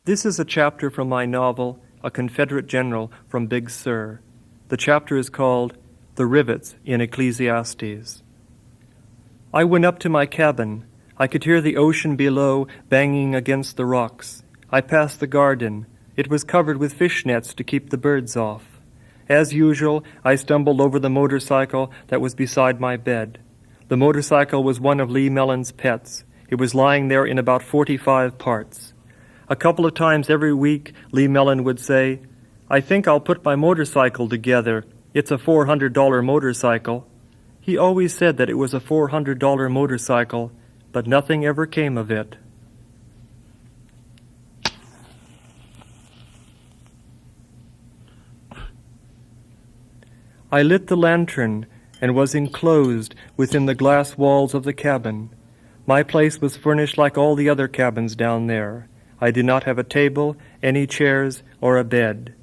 This is a chapter from my novel, A Confederate General from Big Sur. The chapter is called The Rivets in Ecclesiastes. I went up to my cabin. I could hear the ocean below banging against the rocks. I passed the garden. It was covered with fish nets to keep the birds off. As usual, I stumbled over the motorcycle that was beside my bed. The motorcycle was one of Lee Mellon's pets. It was lying there in about 45 parts. A couple of times every week, Lee Mellon would say, "I think I'll put my motorcycle together. It's a $400 motorcycle." He always said that it was a $400 motorcycle, but nothing ever came of it. I lit the lantern and was enclosed within the glass walls of the cabin. My place was furnished like all the other cabins down there. I did not have a table, any chairs, or a bed.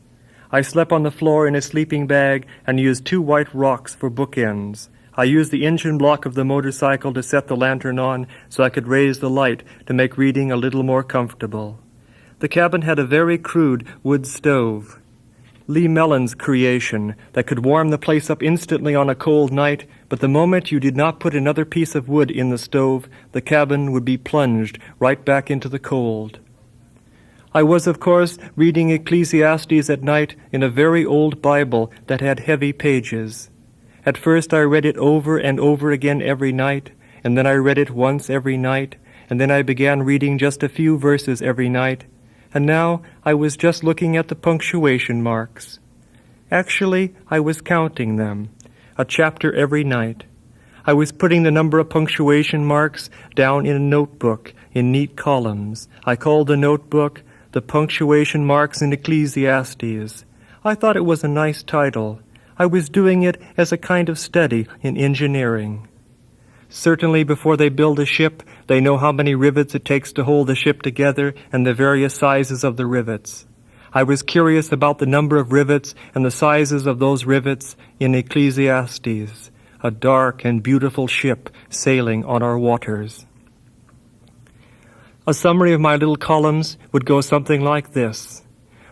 I slept on the floor in a sleeping bag and used 2 white rocks for bookends. I used the engine block of the motorcycle to set the lantern on so I could raise the light to make reading a little more comfortable. The cabin had a very crude wood stove. Lee Mellon's creation that could warm the place up instantly on a cold night, but the moment you did not put another piece of wood in the stove, the cabin would be plunged right back into the cold. I was, of course, reading Ecclesiastes at night in a very old Bible that had heavy pages. At first I read it over and over again every night, and then I read it once every night, and then I began reading just a few verses every night, and now I was just looking at the punctuation marks. Actually, I was counting them, a chapter every night. I was putting the number of punctuation marks down in a notebook in neat columns. I called the notebook The Punctuation Marks in Ecclesiastes. I thought it was a nice title. I was doing it as a kind of study in engineering. Certainly before they build a ship, they know how many rivets it takes to hold the ship together and the various sizes of the rivets. I was curious about the number of rivets and the sizes of those rivets in Ecclesiastes, a dark and beautiful ship sailing on our waters. A summary of my little columns would go something like this.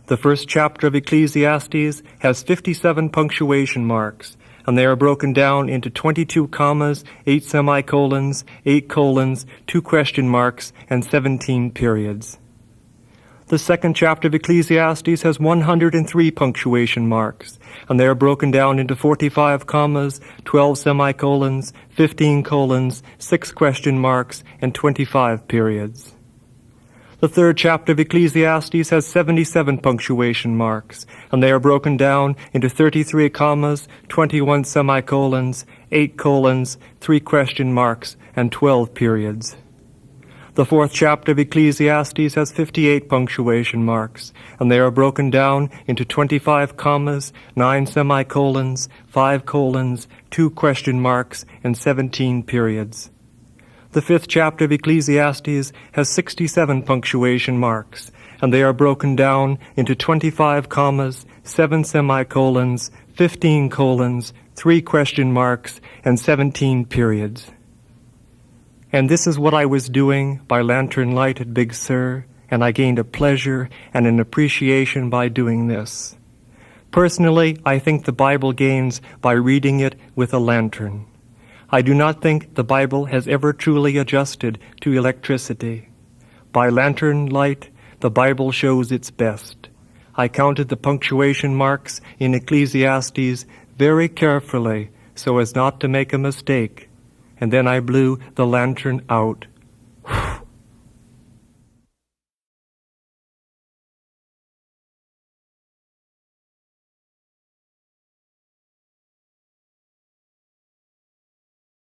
The first chapter of Ecclesiastes has 57 punctuation marks, and they are broken down into 22 commas, 8 semicolons, 8 colons, 2 question marks, and 17 periods. The second chapter of Ecclesiastes has 103 punctuation marks, and they are broken down into 45 commas, 12 semicolons, 15 colons, 6 question marks, and 25 periods. The third chapter of Ecclesiastes has 77 punctuation marks, and they are broken down into 33 commas, 21 semicolons, 8 colons, 3 question marks, and 12 periods. The fourth chapter of Ecclesiastes has 58 punctuation marks, and they are broken down into 25 commas, 9 semicolons, 5 colons, 2 question marks, and 17 periods. The fifth chapter of Ecclesiastes has 67 punctuation marks, and they are broken down into 25 commas, 7 semicolons, 15 colons, 3 question marks, and 17 periods. And this is what I was doing by lantern light at Big Sur, and I gained a pleasure and an appreciation by doing this. Personally, I think the Bible gains by reading it with a lantern. I do not think the Bible has ever truly adjusted to electricity. By lantern light, the Bible shows its best. I counted the punctuation marks in Ecclesiastes very carefully so as not to make a mistake, and then I blew the lantern out.